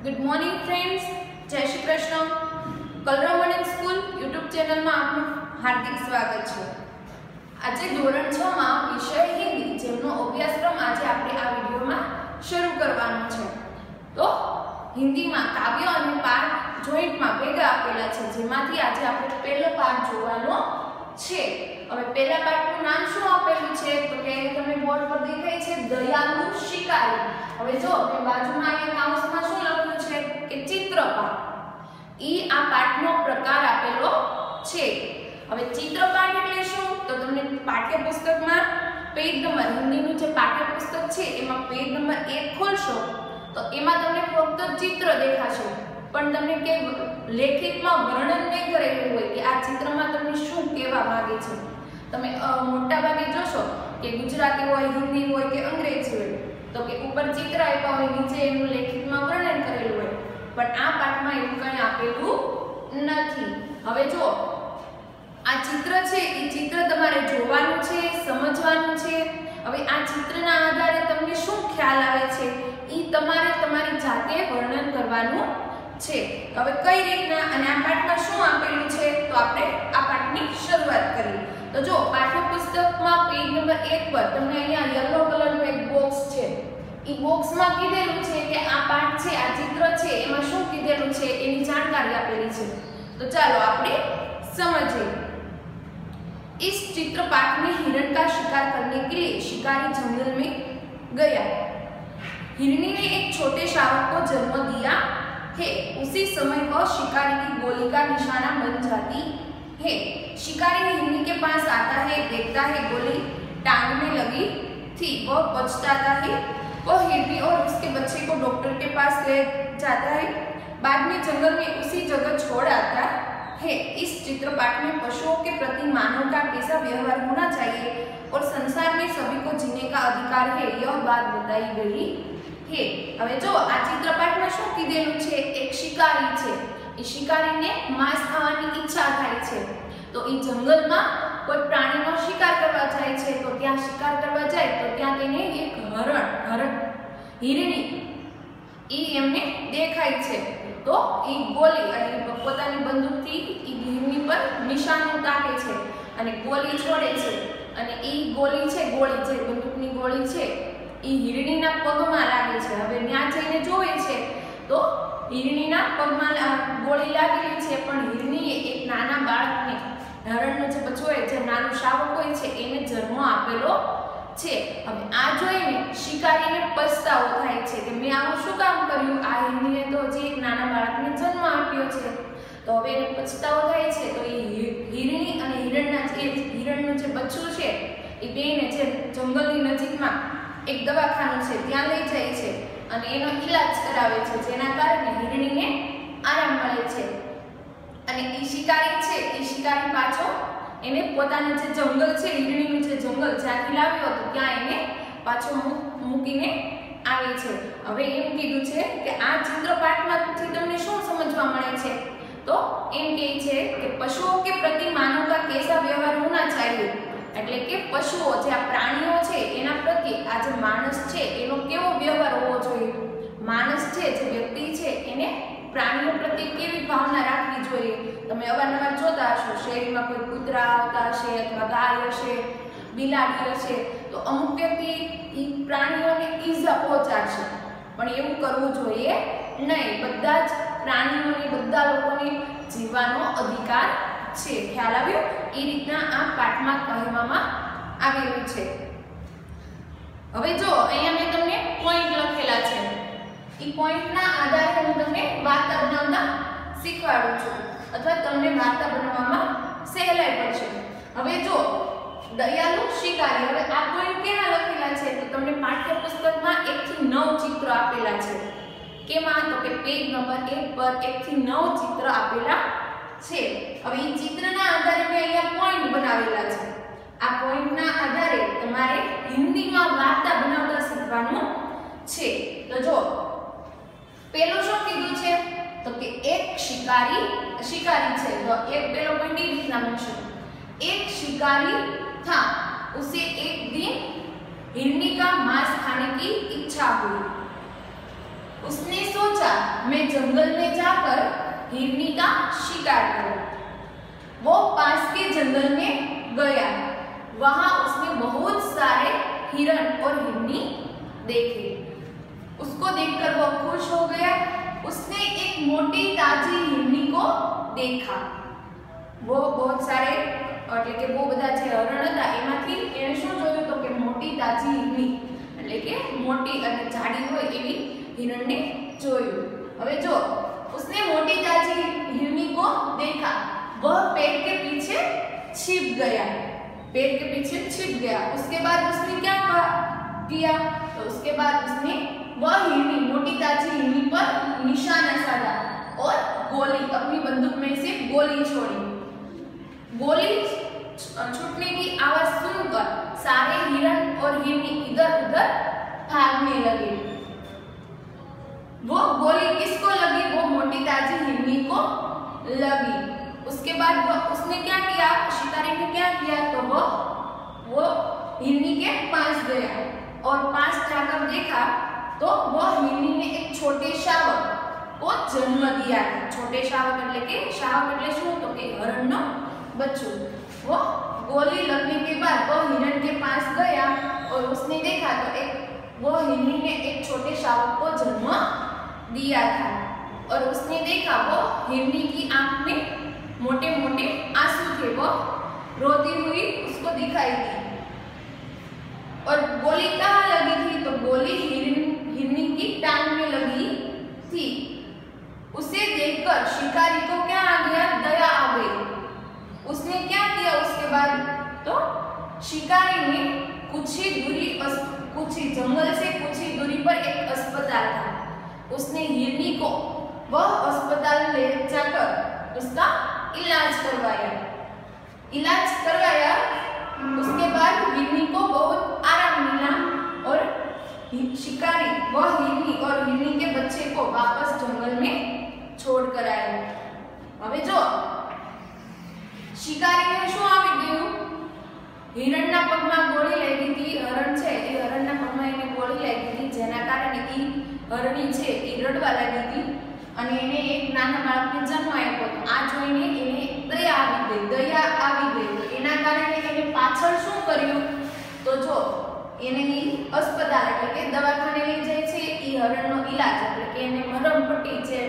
Good morning friends, जय श्री कृष्ण। कलरव morning school YouTube channel में आपનું हार्दिक स्वागत है। आज ધોરણ 6 માં વિષય હિન્દી જેમનો અભ્યાસક્રમ આજે આપણે આ વિડિયોમાં શરૂ કરવાનો છે। તો હિન્દીમાં કાવ્ય અને પાઠ જોઈન્ટમાં ભેગા આપેલા છે, જેમાંથી આજે આપણે પહેલો પાઠ જોવાનો છે। હવે પહેલા પાઠનું નામ શું આપેલું છે તો કે તમને બોર્ડ પર દેખાય છે દયાળુ શિકારી। હવે જો કે બાજુમાં અહીંયા કાઉન્સમાં શું લખ્યું છે કે ચિત્રપાઠ। ઈ આ પાઠનો પ્રકાર આપેલો છે। હવે ચિત્રપાઠ એટલે શું તો તમને પાઠ્યપુસ્તકમાં પેજ નંબર હિન્દીનું જે પાઠ્યપુસ્તક છે એમાં પેજ નંબર 1 ખોલશો તો એમાં તમને ફક્ત ચિત્ર દેખાશે, પણ તમને કે લેખિતમાં વર્ણન નહીં કરેલું હોય કે આ ચિત્રમાં તમને શું કહેવા માંગે છે। તમે મોટા ભાગે જોશો કે ગુજરાતી હોય, હિન્દી હોય કે અંગ્રેજી હોય તો કે ઉપર ચિત્ર આપ્યા હોય, નીચે એનું લેખિતમાં વર્ણન કરેલું હોય, પણ આ પાઠમાં એવું કંઈ આપેલું નથી। હવે જો આ ચિત્ર છે એ ચિત્ર તમારે જોવાનું છે, સમજવાનું છે। હવે આ ચિત્રના આધારે તમને શું ખ્યાલ આવે છે એ તમારે તમારી જાતે વર્ણન કરવાનું છે। હવે કઈ રીતના અને આ પાઠમાં શું આપેલું છે તો આપણે આ પાઠની શરૂઆત કરીએ। તો જો પાઠ્યપુસ્તકમાં પેજ નંબર 1 પર તમને અહીંયા યલો કલરનું એક બોક્સ છે, એ બોક્સમાં કીધેલું છે કે આ પાઠ છે, આ ચિત્ર છે એમાં શું કીધેલું છે એની જાણકારી આપેલી છે। तो चलो આપણે समझिए। इस चित्र पाठ में हिरण का शिकार करने के लिए शिकारी जंगल में गया। हिरनी ने एक छोटे शावक को जन्म दिया है। उसी समय वह शिकारी की गोली का निशाना बन जाती है। शिकारी हिरनी के पास आता है, देखता है गोली टांग में लगी थी। वह बचता है। वह हिरनी और उसके बच्चे को डॉक्टर के पास ले जाता है। बाद में जंगल में उसी जगह छोड़ आता है। इस चित्रपाठ में पशुओं के प्रति मानव का कैसा व्यवहार होना चाहिए और संसार में सभी को जीने का अधिकार है, यह बात बताई गई है। હવે જો આ ચિત્રપાઠમાં શું કીધેલું છે, એક શિકારી છે, એ શિકારીને માંસ ખાવાની ઈચ્છા થાય છે તો એ જંગલમાં કોઈ પ્રાણીનો શિકાર કરવા જાય છે। તો ત્યાં શિકાર કરવા જાય તો ત્યાં તેને એક હિરણી એ એમને દેખાય છે તો એ ગોલી અને પોતાની બંદૂકથી એ હિરણી પર નિશાનો તાકે છે અને ગોલી છોડે છે અને એ ગોલી છે, ગોળી છે, બંદૂકની ગોળી છે એ હિરણીના પગમાં લાગે છે। હવે ત્યાં જઈને જોવે છે તો હિરણીના પગમાં ગોળી લાગેલી છે, પણ હિરણીએ એક નાના બાળકને, હરણનો જે બચ્ચો હોય, જે નાનું શાવક હોય છે એને જન્મ આપેલો છે। હવે આ જોઈને શિકારીને પસ્તાવો થાય છે કે મેં આવું શું કામ કર્યું, આ હિરણીએ તો હજી એક નાના બાળકને જન્મ આપ્યો છે। તો હવે એને પસ્તાવો થાય છે તો એ હિરણી અને હિરણનું જે બચ્ચું છે એ બેને જે જંગલની નજીકમાં એક દવાખાનું છે ત્યાં લઈ જાય છે અને એનો ઈલાજ કરાવે છે, જેના કારણે હિરણીને આરામ મળે છે। અને એ શિકારી છે એ શિકારી પાછો એને પોતાનું જે જંગલ છે, હિરણીનું જે જંગલ જ્યાંથી લાવ્યો હતો ત્યાં એને પાછો મૂકીને આવે છે। હવે એમ કીધું છે કે આ ચિત્રપાઠમાંથી તમને શું સમજવા મળે છે તો એમ કહે છે કે પશુઓ કે પ્રતિ માનવ का कैसा व्यवहार होना चाहिए, એટલે કે પશુઓ જે આ પ્રાણીઓ છે એના પ્રત્યે આ જે માણસ છે એનો કેવો વ્યવહાર હોવો જોઈએ। માણસ છે જે વ્યક્તિ છે એને પ્રાણીઓ પ્રત્યે કેવી ભાવના રાખવી જોઈએ। તમે અવારનવાર જોતા હશો શહેરમાં કોઈ કૂતરા આવતા હશે અથવા ગાય હશે, બિલાડી હશે તો અમુક વ્યક્તિ એ પ્રાણીઓને ઈજા પહોંચાડશે, પણ એવું કરવું જોઈએ નહીં। બધા જ પ્રાણીઓને, બધા લોકોને જીવવાનો અધિકાર છે। ખ્યાલ આવ્યો? એ રીતના આ પાઠમાં કહેવામાં આવેલું છે। હવે જો અહીંયા મેં તમને પોઈન્ટ લખેલા છે, એ પોઈન્ટના આધારે હું તમને વાર્તા બનાવતા શીખવાડું છું અથવા તમને વાર્તા બનાવવામાં સહેલાઈ પડશે। હવે જો દયાળુ શિકારી, હવે આ પોઈન્ટ કેના લખેલા છે તો તમને પાઠ્યપુસ્તકમાં 1 થી 9 ચિત્ર આપેલા છે। કેમાં તો કે પેજ નંબર 1 પર 1 થી 9 ચિત્ર આપેલા છે। હવે એ ચિત્રના આધારે મેં અહીંયા પોઈન્ટ બનાવેલા છે। આ પોઈન્ટના આધારે તમારે હિન્દીમાં વાર્તા બનાવતા શીખવાનું છે। તો જો પેલો શું કીધું છે તો કે એક शिकारी છે તો એક પેલો પોઈન્ટ એ રીતના બનશે, एक शिकारी था, उसे एक दिन हिरनी का मांस खाने की इच्छा हुई। उसने सोचा मैं जंगल में जाकर हिरनी का शिकार करूं। वो पास के जंगल में गया। वहां उसने बहुत सारे हिरण और हिरनी देखे। उसको देखकर वो खुश हो गया। उसने एक मोटी ताजी हिरनी को देखा। वो बहुत सारे એટલે કે બહુ બધા જે હરણ હતા એમાંથી એણે શું જોયું તો કે મોટી તાજી હિરણી એટલે કે મોટી અને જાડી હોય એવી हिरण ने જોયું। હવે જો उसने मोटी ताजी हिरनी को देखा। वह पेड़ के पीछे छिप गया। पेड़ के पीछे छिप गया। उसके बाद उसने क्या किया तो उसके बाद उसने वह हिरनी मोटी ताजी हिरनी पर निशाना साधा और गोली अपनी बंदूक में से गोली छोड़ी। गोली छूटने की आवाज सुनकर सारे हिरण और हिरनी इधर-उधर भागने लगे। वो गोली किसको लगी? वो मोटी ताजी हिरनी को लगी। उसके बाद उसने क्या किया? शिकारी ने क्या किया तो वो हिरनी के पास गया और पास जाकर देखा तो वो हिरनी ने एक छोटे शावक को जन्म दिया। छोटे शावक એટલે કે શાવક એટલે શું તો કે હરણનો बच्चों। वो गोली लगने के बाद वो हिरण के पास गया और उसने देखा तो वो हिरनी ने एक छोटे शावक को जन्म दिया था और उसने देखा वो हिरनी की आंख में मोटे मोटे आंसू थे। वो रोती हुई उसको दिखाई दी। और गोली कहाँ लगी थी तो गोली हिरनी की टांग में लगी थी। उसे देखकर शिकारी को क्या आ गया? दया आ गई। उसने क्या किया उसके बाद तो शिकारी ने कुछ ही जंगल से कुछ ही दूरी पर एक अस्पताल था। उसने हिरनी को वह अस्पताल ले जाकर उसका इलाज करवाया। उसके बाद हिरनी को बहुत आराम मिला और शिकारी वह हिरनी और हिरनी के बच्चे को वापस जंगल में छोड़ कर आया। હવે જો શિકારીને શું આવી ગયું? હિરણના પગમાં ગોળી લાગી હતી। હરણ છે એ હરણના પગમાં એને ગોળી લાગી હતી જેના કારણે એ હરણી છે એ રડવા લાગી હતી અને એને એક નાના બાળકને જન્મ આપ્યો। આ જોઈને એને દયા આવી ગઈ તો એના કારણે એને પાછળ શું કર્યું તો જો એને अस्पताल એટલે કે દવાખાને લઈ જાય છે। એ હરણનો ઈલાજ એટલે કે એને મરમ પટ્ટી છે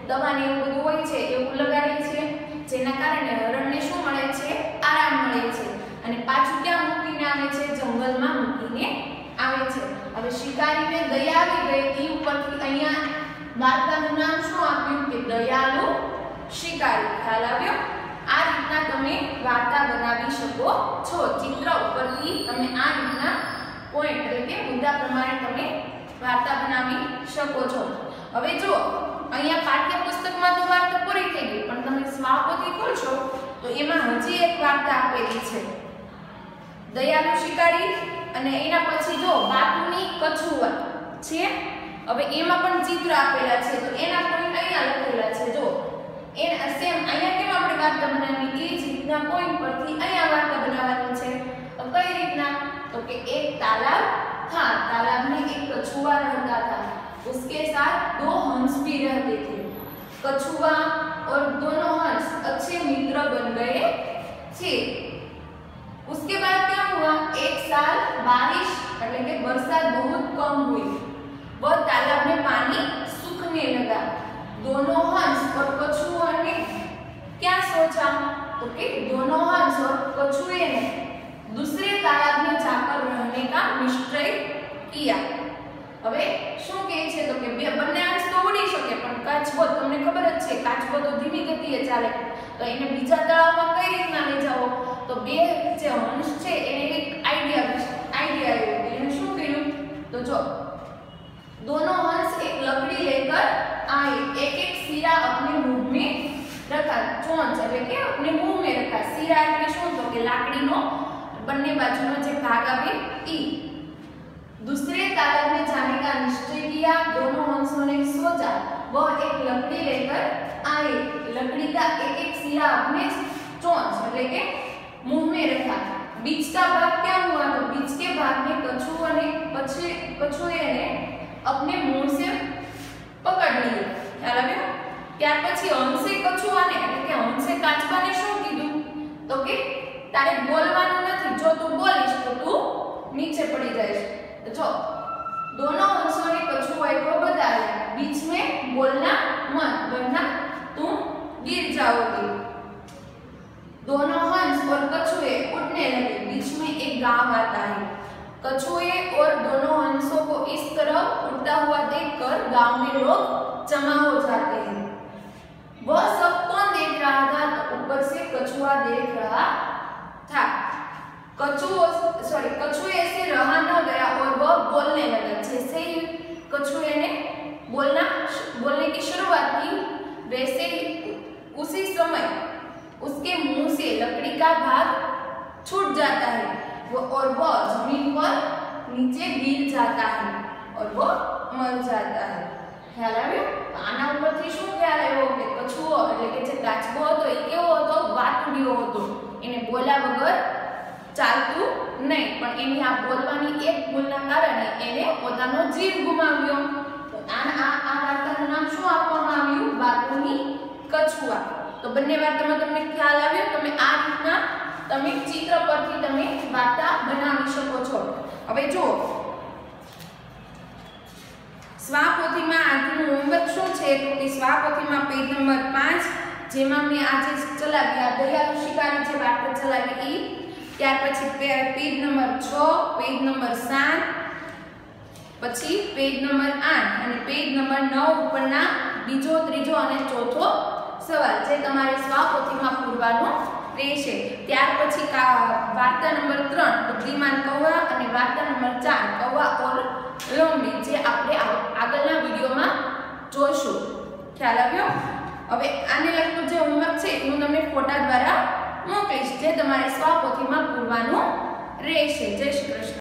દવા ને એવું બધું હોય છે એવું લગાડે છે જેના કારણે હરણને શું મળે છે? આરામ મળે છે અને પાછું ક્યાં મૂકીને આવે છે? જંગલમાં મૂકીને આવે છે। હવે શિકારીને દયા આવી ગઈ એ ઉપરથી અહીંયા વાર્તાનું નામ શું આપ્યું કે દયાળુ શિકારી। ખ્યાલ આવ્યો? આ રીતના તમે વાર્તા બનાવી શકો છો। ચિત્ર ઉપરથી તમે આ રીતના પોઈન્ટ એટલે કે મુદ્દા પ્રમાણે તમે વાર્તા બનાવી શકો છો। હવે જો અહીંયા પાઠ્યપુસ્તકમાં તો વાર્તા પૂરી થઈ ગઈ પણ તમે સ્વાપોથી ખોલશો તો એમાં હજી એક વાર્તા આપેલી છે દયાળુ શિકારી અને એના પછી જો બાપુની કછુઆ છે। હવે એમાં પણ ચિત્ર આપેલા છે તો એના પોઈન્ટ અહીંયા લખેલા છે। જો એ સેમ અહીંયા કેમ આપણે વાર્તા બનાવવી એ જ રીતના પોઈન્ટ પરથી અહીંયા વાર્તા બનાવવાની છે। તો કઈ રીતના તો કે એક તાલાબ था। तालाब में एक कछुआ रहता था। उसके साथ 2 हंस भी रहते थे। कछुआ और दोनों हंस अच्छे मित्र बन गए थे। उसके बाद क्या हुआ? एक साल बारिश એટલે કે बरसात बहुत कम हुई। वह तालाब में पानी सूखने लगा। दोनों हंस और कछुआ ने क्या सोचा तो कि दोनों हंस और कछुए ने दूसरे तालाब में जाकर रहने का निश्चय किया। હવે શું કહે છે તો કે બંને હંસ તો ઉડી શકે પણ કાચબો તમને ખબર જ છે કાચબો તો ધીમી ગતિએ ચાલે તો એને બીજા તળાવમાં કઈ રીતના લઈ જાઓ તો બે જે હંસ છે એને એક આઈડિયા આવ્યો એને શું કર્યું તો જો दोनों हंस एक लकड़ी लेकर आए। एक सिरा अपने मुंह में रखा। चोंच એટલે કે अपने मुंह में रखा। सिरा એટલે શું તો કે લાકડીનો બંને બાજુનો જે ભાગ આવે ઈ। दूसरे तालाब में जाने का निश्चय किया। दोनों हंसों ने सोचा। वह एक लकड़ी लेकर आए। लकड़ी का एक सिरा अपने चोंच એટલે કે मुंह में रखा। बीच का भाग क्या हुआ तो बीच के भाग में कछुए ने अपने मुंह से પકડ લીધો. ખ્યાલ આવ્યો? ત્યાર પછી હંસે કછુઆને એટલે કે હંસે કાચબાને શું કીધું? તો કે તારે બોલવાનું નથી, જો તું બોલીશ તો તું નીચે પડી जाएगी। तो जो दोनों हंसों ने कछुए को बताया बीच में बोलना मत वरना तुम गिर जाओगे। दोनों हंस और कछुए उड़ने लगे। बीच में एक गांव आता है। कछुए और दोनों हंसों को इस तरह उड़ता हुआ देखकर गांव में लोग जमा हो जाते हैं। वह सब कौन देख रहा था? तो ऊपर से कछुआ देख रहा था। कछुए से रहा न गया और वह बोलने लगा। जैसे ही कछुए ने बोलने की शुरुआत की वैसे ही उसी समय उसके मुंह से लकड़ी का भाग छूट जाता है और वह जमीन पर नीचे गिर जाता है और वह मर जाता है। ख्याल આવ્યો? આના ઉપરથી શું ખ્યાલ આવ્યો કે કછુઓ એટલે કે જે કાચબો હતો એ કેવો હતો? વાતુડિયો હતો. એને બોલ્યા વગર ચાલતું નહીં, પણ એની આ બોલવાની એક ભૂલના કારણે એને પોતાનો જીવ ગુમાવ્યો. તો આ વાર્તાનું નામ શું આપવામાં આવ્યું? વાતુની કછુઆ. તો બંને વાર્તામાં તમને ખ્યાલ આવ્યો? તમે આ રીતના તમે ચિત્ર પરથી તમે વાર્તા બનાવી શકો છો. હવે જુઓ સ્વાપોથીમાં આજનું હોમવર્ક શું છે? તો કે સ્વાપોથીમાં પેજ નંબર 5 જેમાં મેં આજે ચલાવી આ દયાળુ શિકારી જે વાર્તા ચલાવી ઈ, ત્યાર પછી પેજ નંબર 6, પેજ નંબર 7, પછી પેજ નંબર 8 અને પેજ નંબર 9 ઉપરના બીજો, ત્રીજો અને ચોથો સવાલ જે તમારે સ્વાપોથીમાં પૂરવાનો રહેશે. ત્યાર પછી વાર્તા નંબર 3 બુદ્ધિમાન કૌવા અને વાર્તા નંબર 4 કૌવા ઓર લોમડી જે આપણે આગળના વિડિયોમાં જોઈશું. ખ્યાલ આવ્યો? હવે આને લગતું જે હોમવર્ક છે હું તમને ફોટા દ્વારા મોકલીશ જે તમારે સ્વાપોથીમાં પૂરવાનું રહેશે. જય શ્રી કૃષ્ણ.